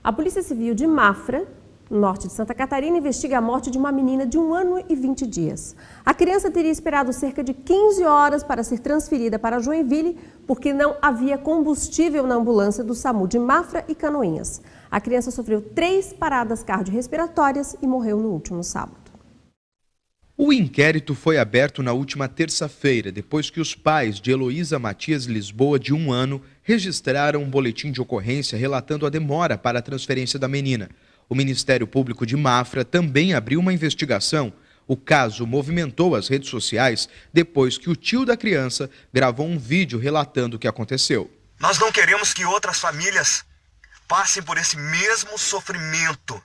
A Polícia Civil de Mafra, no norte de Santa Catarina, investiga a morte de uma menina de 1 ano e 20 dias. A criança teria esperado cerca de 15 horas para ser transferida para Joinville, porque não havia combustível na ambulância do SAMU de Mafra e Canoinhas. A criança sofreu 3 paradas cardiorrespiratórias e morreu no último sábado. O inquérito foi aberto na última terça-feira, depois que os pais de Heloísa Matias Lisboa, de 1 ano, registraram um boletim de ocorrência relatando a demora para a transferência da menina. O Ministério Público de Mafra também abriu uma investigação. O caso movimentou as redes sociais depois que o tio da criança gravou um vídeo relatando o que aconteceu. Nós não queremos que outras famílias passem por esse mesmo sofrimento,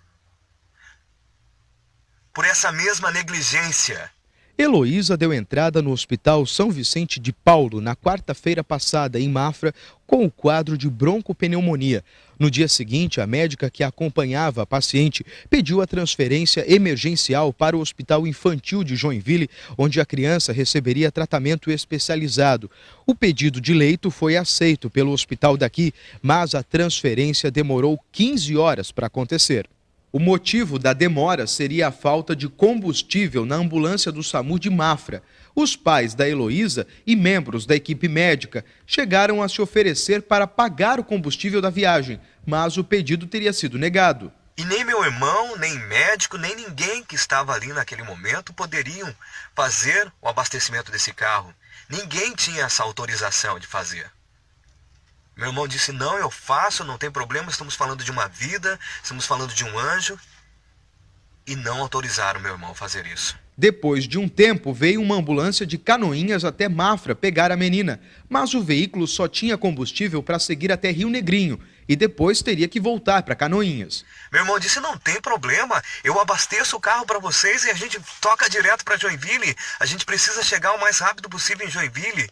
por essa mesma negligência. Heloísa deu entrada no Hospital São Vicente de Paulo na quarta-feira passada, em Mafra, com o quadro de broncopneumonia. No dia seguinte, a médica que acompanhava a paciente pediu a transferência emergencial para o Hospital Infantil de Joinville, onde a criança receberia tratamento especializado. O pedido de leito foi aceito pelo hospital daqui, mas a transferência demorou 15 horas para acontecer. O motivo da demora seria a falta de combustível na ambulância do SAMU de Mafra. Os pais da Heloísa e membros da equipe médica chegaram a se oferecer para pagar o combustível da viagem, mas o pedido teria sido negado. E nem meu irmão, nem médico, nem ninguém que estava ali naquele momento poderiam fazer o abastecimento desse carro. Ninguém tinha essa autorização de fazer. Meu irmão disse, não, eu faço, não tem problema, estamos falando de uma vida, estamos falando de um anjo. E não autorizaram meu irmão a fazer isso. Depois de um tempo, veio uma ambulância de Canoinhas até Mafra pegar a menina. Mas o veículo só tinha combustível para seguir até Rio Negrinho e depois teria que voltar para Canoinhas. Meu irmão disse, não tem problema, eu abasteço o carro para vocês e a gente toca direto para Joinville. A gente precisa chegar o mais rápido possível em Joinville.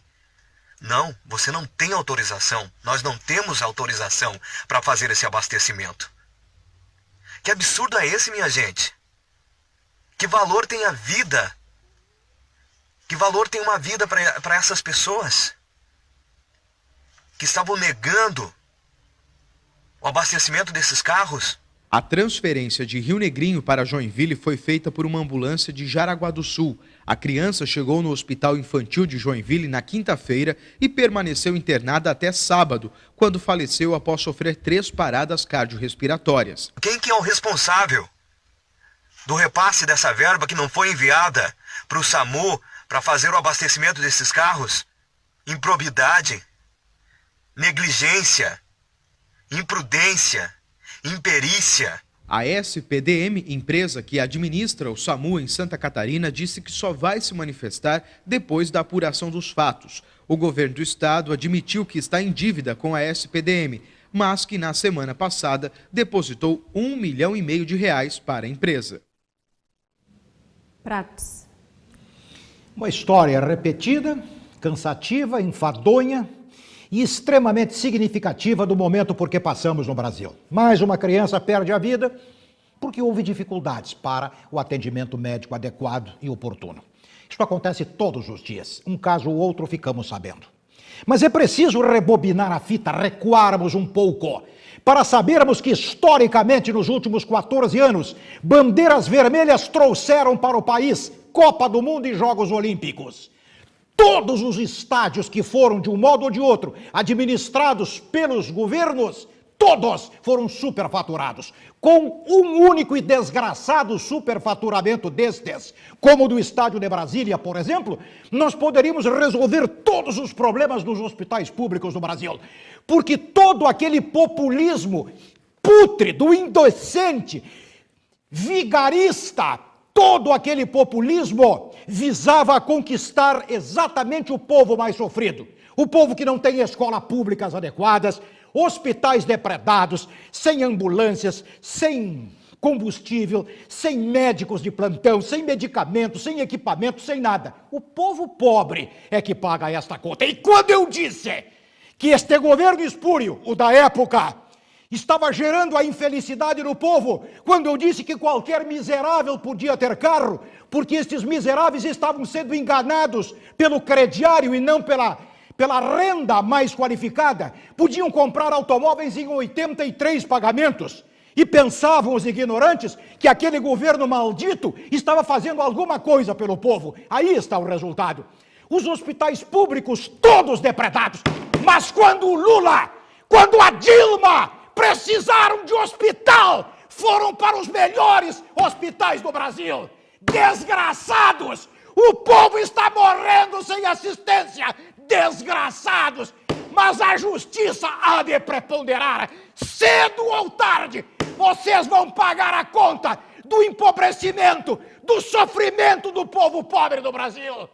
Não, você não tem autorização. Nós não temos autorização para fazer esse abastecimento. Que absurdo é esse, minha gente? Que valor tem a vida? Que valor tem uma vida para essas pessoas que estavam negando o abastecimento desses carros? A transferência de Rio Negrinho para Joinville foi feita por uma ambulância de Jaraguá do Sul. A criança chegou no Hospital Infantil de Joinville na quinta-feira e permaneceu internada até sábado, quando faleceu após sofrer 3 paradas cardiorrespiratórias. Quem que é o responsável do repasse dessa verba que não foi enviada para o SAMU para fazer o abastecimento desses carros? Improbidade, negligência, imprudência, imperícia. A SPDM, empresa que administra o SAMU em Santa Catarina, disse que só vai se manifestar depois da apuração dos fatos. O governo do estado admitiu que está em dívida com a SPDM, mas que na semana passada depositou R$1,5 milhão para a empresa. Pratos. Uma história repetida, cansativa, enfadonha e extremamente significativa do momento por que passamos no Brasil. Mais uma criança perde a vida porque houve dificuldades para o atendimento médico adequado e oportuno. Isso acontece todos os dias. Um caso ou outro ficamos sabendo. Mas é preciso rebobinar a fita, recuarmos um pouco, para sabermos que, historicamente, nos últimos 14 anos, bandeiras vermelhas trouxeram para o país Copa do Mundo e Jogos Olímpicos. Todos os estádios que foram, de um modo ou de outro, administrados pelos governos, todos foram superfaturados. Com um único e desgraçado superfaturamento destes, como o do estádio de Brasília, por exemplo, nós poderíamos resolver todos os problemas dos hospitais públicos do Brasil. Porque todo aquele populismo pútrido, indecente, vigarista, todo aquele populismo visava conquistar exatamente o povo mais sofrido. O povo que não tem escolas públicas adequadas, hospitais depredados, sem ambulâncias, sem combustível, sem médicos de plantão, sem medicamentos, sem equipamento, sem nada. O povo pobre é que paga esta conta. E quando eu disse que este governo espúrio, o da época, estava gerando a infelicidade no povo, quando eu disse que qualquer miserável podia ter carro, porque estes miseráveis estavam sendo enganados pelo crediário e não pela renda mais qualificada, podiam comprar automóveis em 83 pagamentos. E pensavam os ignorantes que aquele governo maldito estava fazendo alguma coisa pelo povo. Aí está o resultado. Os hospitais públicos todos depredados. Mas quando o Lula, quando a Dilma precisaram de hospital, foram para os melhores hospitais do Brasil. Desgraçados! O povo está morrendo sem assistência. Desgraçados! Mas a justiça há de preponderar. Cedo ou tarde, vocês vão pagar a conta do empobrecimento, do sofrimento do povo pobre do Brasil.